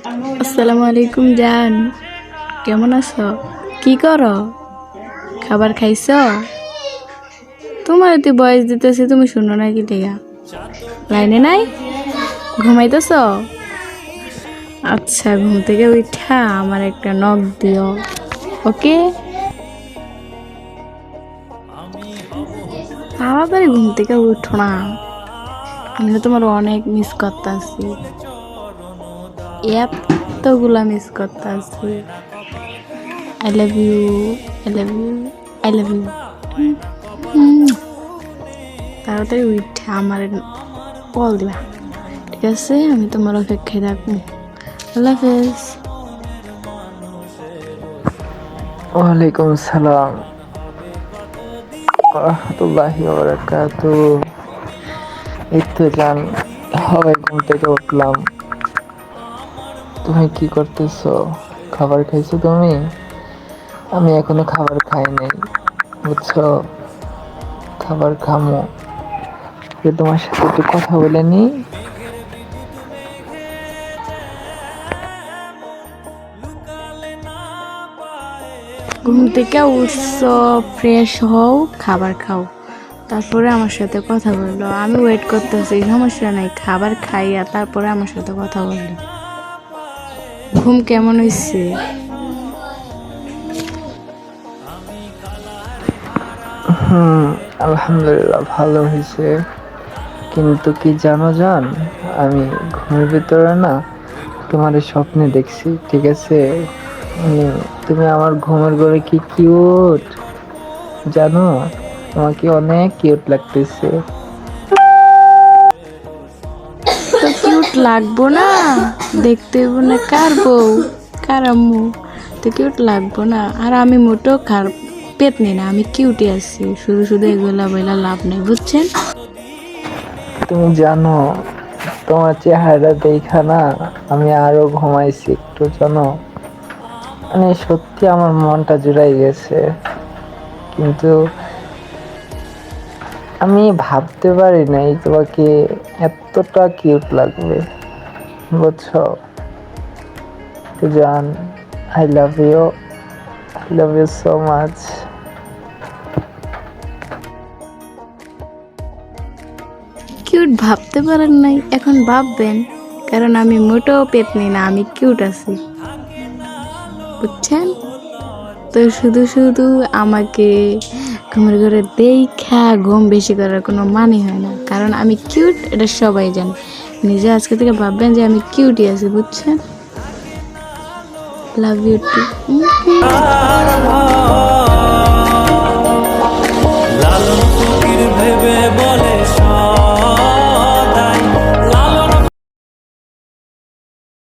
আসসালামু আলাইকুম জান, কেমন আছো? কি করো? খাবার খাইছো? তোমার তুই বয়স দিতেছি, তুমি শুনো না কি লেগা? লাইনে নাই, ঘুমাইতেছ? আচ্ছা, ঘুম থেকে উঠা আমার একটা নক দিও, ওকে? তাড়াতাড়ি ঘুম থেকে উঠো না, আমি না তোমার অনেক মিস করতেছি, এতগুলা মিস করতেছি। I love you, I love you, I love you. তাড়াতাড়ি উঠা আমার কল দিবা, ঠিক আছে? আমি তোমার অপেক্ষায় থাকবো। আল্লাহ হাফেজ। ওয়ালাইকুম সালাম রাহমাতুল্লাহি ওয়া বারাকাতুহু। এই তো জান, সবাই ঘুম থেকে উঠলাম। তুমি কি করতেছো? খাবার খাইছো তুমি? আমি এখনো খাবার খাই নাই, বুঝছো? খাবার খামো, যে তোমার সাথে একটু কথা বলে নি। ঘুম থেকে উঠছো, ফ্রেশ হও, খাবার খাও, তারপরে আমার সাথে কথা বললো। আমি ওয়েট করতেছি, সমস্যা নাই, খাবার খাইয়া তারপরে আমার সাথে কথা বললো। ঘুম কেমন হয়েছে? আলহামদুলিল্লাহ, ভালো হয়েছে। কিন্তু কি জানো জান, আমি ঘুমের ভিতরে না তোমার স্বপ্নে দেখছি, ঠিক আছে? তুমি আমার ঘুমের ঘরে কি কিউট জানো, তোমাকে অনেক কিউট লাগতেছে। তো কিউট লাগবো না? দেখতে হইব না কার বউ, কার আম্মু, তো কিউট লাগবো না? আর আমি মোটেও খারাপ পেতনি না, আমি কিউটই আছি। শুধু শুধু এগুলা বইলা লাভ নেই, বুঝছেন? তুমি জানো, তোমার চেহারা দেখা না আমি আরো ঘুমাইছি একটু, জানো? মানে সত্যি আমার মনটা জুড়াই গেছে। কিন্তু আমি ভাবতে পারি নাই তোমাকে এতটা কিউট লাগবে, বুঝছো? তো জান, I love you, I love you so much. Cute ভাবতে পারেন নাই, এখন ভাববেন, কারণ আমি মোটেও পেতনি না, আমি কিউট আছি, বুঝছেন? তো শুধু শুধু আমাকে ঘুমের ঘরে দেখা ঘুম বেশি করার কোনো মানে হয় না, কারণ আমি কিউট, এটা সবাই জানে। নিজে আজকে থেকে ভাববেন যে আমি কিউটই আছি, বুঝছেন? Love you two. Lalon Fakir ভেবে বলে সব